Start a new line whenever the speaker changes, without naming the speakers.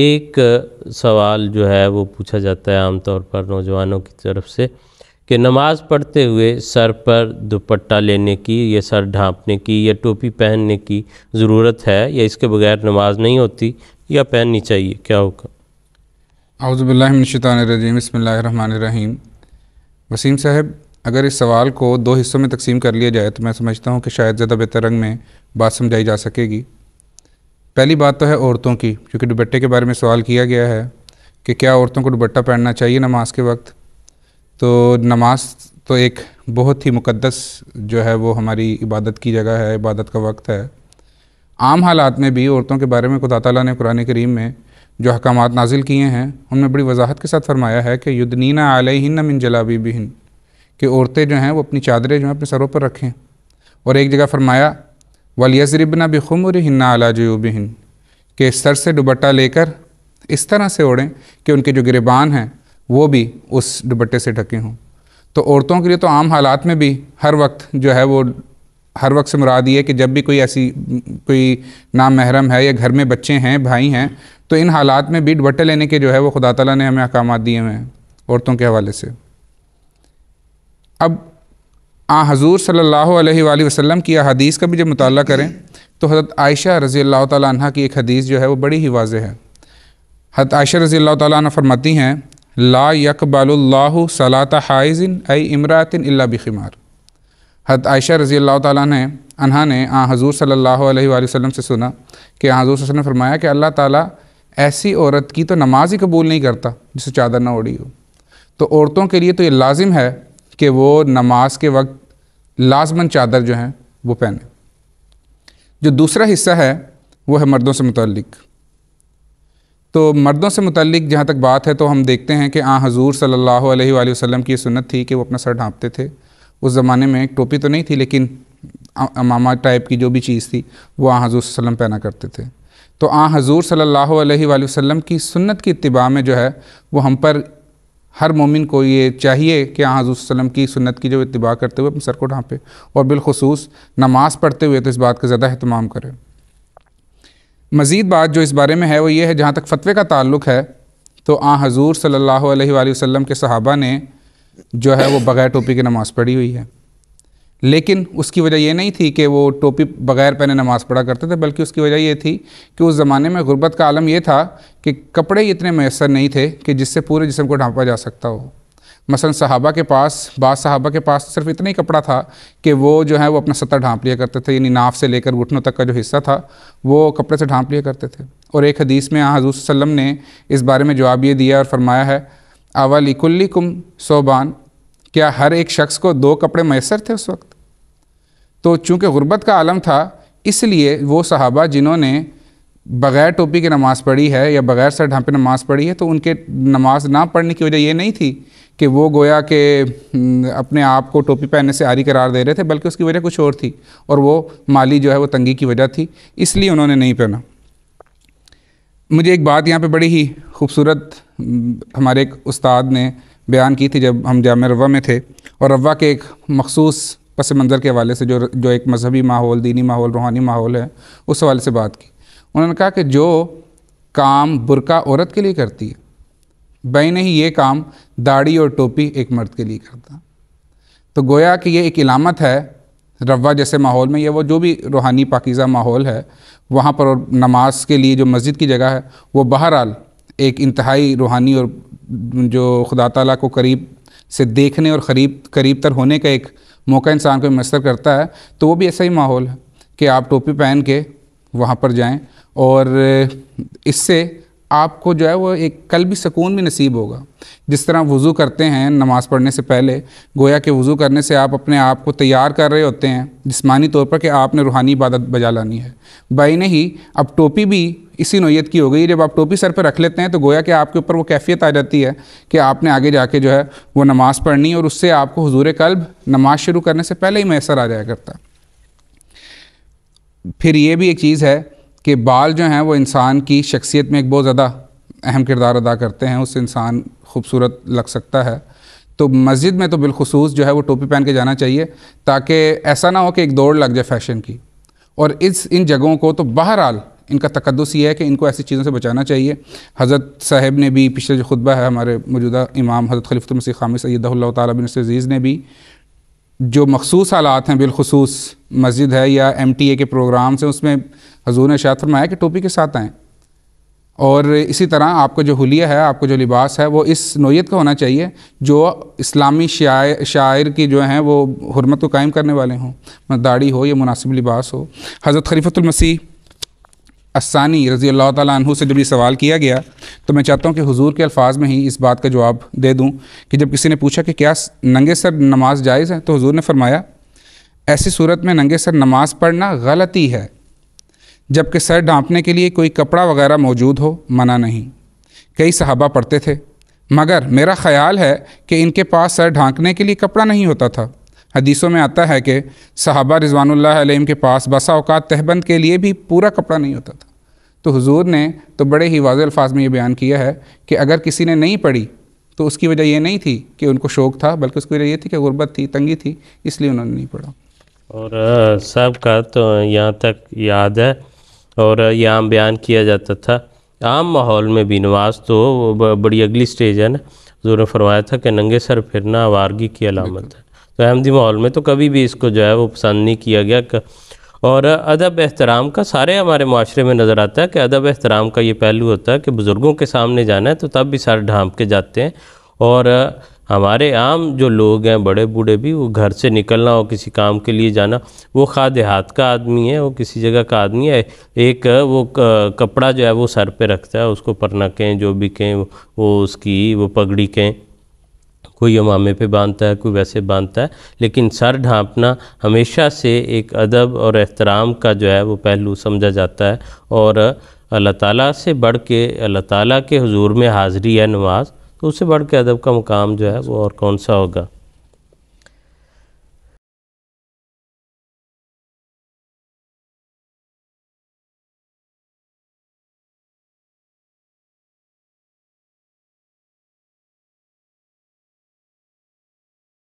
ایک سوال جو ہے وہ پوچھا جاتا ہے عام طور پر نوجوانوں کی طرف سے کہ نماز پڑھتے ہوئے سر پر دوپٹہ لینے کی یا سر ڈھانپنے کی یا ٹوپی پہننے کی ضرورت ہے یا اس کے بغیر نماز نہیں ہوتی یا پہننی چاہیے، کیا ہوگا؟
اعوذ باللہ من الشیطان الرجیم، بسم اللہ الرحمن الرحیم۔ وسیم صاحب، اگر اس سوال کو دو حصوں میں تقسیم کر لیا جائے تو میں سمجھتا ہوں کہ شاید زیادہ بہتر رنگ میں بات سمجھائی جا سکے گی۔ پہلی بات تو ہے عورتوں کی، کیونکہ دوپٹے کے بارے میں سوال کیا گیا ہے کہ کیا عورتوں کو دوپٹہ پہننا چاہیے نماز کے وقت۔ تو نماز تو ایک بہت ہی مقدس جو ہے وہ ہماری عبادت کی جگہ ہے، عبادت کا وقت ہے۔ عام حالات میں بھی عورتوں کے بارے میں خدا تعالیٰ نے قرآن کریم میں جو احکامات نازل کیے ہیں ان میں بڑی وضاحت کے ساتھ فرمایا ہے کہ یدنین علیہن من جلابیبہن، کہ عورتیں جو ہیں وہ اپنی چادریں جو ہیں اپنے سروں پر رکھیں، اور ایک جگہ فرمایا وَلْيَضْرِبْنَ بِخُمُرِهِنَّ عَلَى جُيُوبِهِنَّ، کہ سر سے دوپٹہ لے کر اس طرح سے اوڑھیں کہ ان کے جو گریبان ہیں وہ بھی اس دوپٹے سے ڈھکے ہوں۔ تو عورتوں کے لیے تو عام حالات میں بھی ہر وقت جو ہے وہ ہر وقت سے مراد یہ ہے کہ جب بھی کوئی نام محرم ہے یا گھر میں بچے ہیں، بھائی ہیں، تو ان حالات میں بھی دوپٹے لینے کے جو ہے وہ خدا تعالیٰ نے ہمیں احکامات دیے ہوئے ہیں عورتوں کے حوالے سے۔ اب حضور صلی اللہ علیہ وآلہ وسلم کی احادیث کا بھی جب مطالعہ کریں تو حضرت عائشہ رضی اللہ تعالیٰ عنہ کی ایک حدیث جو ہے وہ بڑی ہی واضح ہے۔ حضرت عائشہ رضی اللہ تعالیٰ عنہ فرماتی ہیں لا يقبل اللہ صلاۃ حائض ای امرأۃ الا بخمار۔ حضرت عائشہ رضی اللہ تعالیٰ عنہ نے حضور صلی اللہ علیہ وآلہ وسلم سے سنا کہ حضور صلی اللہ علیہ وسلم نے فرمایا کہ اللہ تعالیٰ ایسی عورت کی تو نماز ہی قبول نہیں کرتا جسے چادر نہ اوڑھی ہو۔ تو عورتوں کے لیے تو یہ لازم ہے کہ وہ نماز کے وقت لازماً چادر جو ہیں وہ پہنیں۔ جو دوسرا حصہ ہے وہ ہے مردوں سے متعلق۔ تو مردوں سے متعلق جہاں تک بات ہے تو ہم دیکھتے ہیں کہ حضور صلی اللہ علیہ وآلہ وسلم کی یہ سنت تھی کہ وہ اپنا سر ڈھانپتے تھے۔ اس زمانے میں ایک ٹوپی تو نہیں تھی لیکن امامہ ٹائپ کی جو بھی چیز تھی وہ حضور صلی اللہ علیہ وسلم پہنا کرتے تھے۔ تو حضور صلی اللہ علیہ وآلہ وسلم کی سنت کی اتباع میں جو ہے وہ ہم پر ہر مومن کو یہ چاہیے کہ حضور صلی اللہ علیہ وسلم کی سنت کی جو اتباع کرتے ہوئے اپنے سر کو ڈھانپے، اور بالخصوص نماز پڑھتے ہوئے تو اس بات کا زیادہ اہتمام کرے۔ مزید بات جو اس بارے میں ہے وہ یہ ہے، جہاں تک فتوے کا تعلق ہے تو حضور صلی اللہ علیہ وآلہ وسلم کے صحابہ نے جو ہے وہ بغیر ٹوپی کے نماز پڑھی ہوئی ہے، لیکن اس کی وجہ یہ نہیں تھی کہ وہ ٹوپی بغیر پہنے نماز پڑھا کرتے تھے، بلکہ اس کی وجہ یہ تھی کہ اس زمانے میں غربت کا عالم یہ تھا کہ کپڑے اتنے میسر نہیں تھے کہ جس سے پورے جسم کو ڈھانپا جا سکتا ہو۔ مثلا بعض صحابہ کے پاس صرف اتنا ہی کپڑا تھا کہ وہ جو ہے وہ اپنا سطر ڈھانپ لیا کرتے تھے، یعنی ناف سے لے کر گھٹنوں تک کا جو حصہ تھا وہ کپڑے سے ڈھانپ لیا کرتے تھے۔ اور ایک حدیث میں حضور صلی اللہ علیہ وسلم نے اس بارے میں جواب یہ دیا اور فرمایا ہے اَوَلِكُلِّكُمْ ثَوْبَانِ، کیا ہر ایک شخص کو دو کپڑے میسر تھے اس وقت؟ تو چونکہ غربت کا عالم تھا اس لیے وہ صحابہ جنہوں نے بغیر ٹوپی کے نماز پڑھی ہے یا بغیر سر ڈھانپے نماز پڑھی ہے تو ان کے نماز نہ پڑھنے کی وجہ یہ نہیں تھی کہ وہ گویا کہ اپنے آپ کو ٹوپی پہننے سے عاری قرار دے رہے تھے، بلکہ اس کی وجہ کچھ اور تھی، اور وہ مالی جو ہے وہ تنگی کی وجہ تھی، اس لیے انہوں نے نہیں پہنا۔ مجھے ایک بات یہاں پہ بڑی ہی خوبصورت ہمارے ایک استاد نے بیان کی تھی جب ہم جامعہ روا میں تھے، اور روا کے ایک مخصوص پس منظر کے حوالے سے جو ایک مذہبی ماحول، دینی ماحول، روحانی ماحول ہے، اس حوالے سے بات کی۔ انہوں نے کہا کہ جو کام برقع عورت کے لیے کرتی ہے بھائی نہیں یہ کام داڑھی اور ٹوپی ایک مرد کے لیے کرتا۔ تو گویا کہ یہ ایک علامت ہے روا جیسے ماحول میں، یا وہ جو بھی روحانی پاکیزہ ماحول ہے وہاں پر، اور نماز کے لیے جو مسجد کی جگہ ہے وہ بہرحال ایک انتہائی روحانی اور جو خدا تعالیٰ کو قریب سے دیکھنے اور قریب تر ہونے کا ایک موقع انسان کو میسر کرتا ہے، تو وہ بھی ایسا ہی ماحول ہے کہ آپ ٹوپی پہن کے وہاں پر جائیں، اور اس سے آپ کو جو ہے وہ ایک قلبی سکون بھی نصیب ہوگا۔ جس طرح وضو کرتے ہیں نماز پڑھنے سے پہلے، گویا کہ وضو کرنے سے آپ اپنے آپ کو تیار کر رہے ہوتے ہیں جسمانی طور پر کہ آپ نے روحانی عبادت بجا لانی ہے۔ بائی نہیں، اب ٹوپی بھی اسی نوعیت کی ہو گئی، جب آپ ٹوپی سر پہ رکھ لیتے ہیں تو گویا کہ آپ کے اوپر وہ کیفیت آ جاتی ہے کہ آپ نے آگے جا کے جو ہے وہ نماز پڑھنی ہے، اور اس سے آپ کو حضور قلب نماز شروع کرنے سے پہلے ہی میسر آ جایا کرتا ہے۔ پھر یہ بھی ایک چیز ہے کہ بال جو ہیں وہ انسان کی شخصیت میں ایک بہت زیادہ اہم کردار ادا کرتے ہیں، اس سے انسان خوبصورت لگ سکتا ہے۔ تو مسجد میں تو بالخصوص جو ہے وہ ٹوپی پہن کے جانا چاہیے، تاکہ ایسا نہ ہو کہ ایک دوڑ لگ جائے فیشن کی۔ اور ان جگہوں کو تو بہرحال ان کا تقدس یہ ہے کہ ان کو ایسی چیزوں سے بچانا چاہیے۔ حضرت صاحب نے بھی پچھلے جو خطبہ ہے ہمارے موجودہ امام حضرت خلیفۃ المسیح خامس ایدہ اللہ تعالیٰ بن عزیز نے بھی جو مخصوص حالات ہیں، بالخصوص مسجد ہے یا MTA کے پروگرامز ہیں، اس میں حضور نے ارشاد فرمایا کہ ٹوپی کے ساتھ آئیں، اور اسی طرح آپ کا جو حلیہ ہے، آپ کا جو لباس ہے، وہ اس نوعیت کا ہونا چاہیے جو اسلامی شاعر کی جو ہیں وہ حرمت کو قائم کرنے والے ہوں، داڑھی ہو یا مناسب لباس ہو۔ حضرت خلیفۃ المسیح الثانی رضی اللہ تعالیٰ عنہ سے جب یہ سوال کیا گیا تو میں چاہتا ہوں کہ حضور کے الفاظ میں ہی اس بات کا جواب دے دوں کہ جب کسی نے پوچھا کہ کیا ننگے سر نماز جائز ہے، تو حضور نے فرمایا ایسی صورت میں ننگے سر نماز پڑھنا غلطی ہے، جبکہ سر ڈھانپنے کے لیے کوئی کپڑا وغیرہ موجود ہو منع نہیں۔ کئی صحابہ پڑھتے تھے، مگر میرا خیال ہے کہ ان کے پاس سر ڈھانکنے کے لیے کپڑا نہیں ہوتا تھا۔ حدیثوں میں آتا ہے کہ صحابہ رضوان اللہ علیہم کے پاس بسا اوقات تہبند کے لیے بھی پورا کپڑا نہیں ہوتا تھا۔ تو حضور نے تو بڑے ہی واضح الفاظ میں یہ بیان کیا ہے کہ اگر کسی نے نہیں پڑھی تو اس کی وجہ یہ نہیں تھی کہ ان کو شوق تھا، بلکہ اس کی وجہ یہ تھی کہ غربت تھی، تنگی تھی، اس لیے انہوں نے نہیں پڑھا۔
اور سب کا تو یہاں تک یاد ہے اور یہ عام بیان کیا جاتا تھا، عام ماحول میں بھی نماز تو بڑی اگلی سٹیج ہے نا، حضور نے فرمایا تھا کہ ننگے سر پھرنا آوارگی کی علامت ہے، تو احمدی ماحول میں تو کبھی بھی اس کو جو ہے وہ پسند نہیں کیا گیا۔ اور ادب احترام کا سارے ہمارے معاشرے میں نظر آتا ہے کہ ادب احترام کا یہ پہلو ہوتا ہے کہ بزرگوں کے سامنے جانا ہے تو تب بھی سر ڈھانپ کے جاتے ہیں، اور ہمارے عام جو لوگ ہیں بڑے بوڑھے بھی، وہ گھر سے نکلنا ہو کسی کام کے لیے جانا، وہ خواہ دیہات کا آدمی ہے، وہ کسی جگہ کا آدمی ہے، ایک وہ کپڑا جو ہے وہ سر پہ رکھتا ہے، اس کو پرنا کہیں جو بھی کہیں، وہ اس کی وہ پگڑی کہیں، کوئی امامے پہ باندھتا ہے، کوئی ویسے باندھتا ہے، لیکن سر ڈھانپنا ہمیشہ سے ایک ادب اور احترام کا جو ہے وہ پہلو سمجھا جاتا ہے، اور اللہ تعالیٰ سے بڑھ کے، اللہ تعالیٰ کے حضور میں حاضری ہے نماز، تو اس سے بڑھ کے ادب کا مقام جو ہے وہ اور کون سا ہوگا۔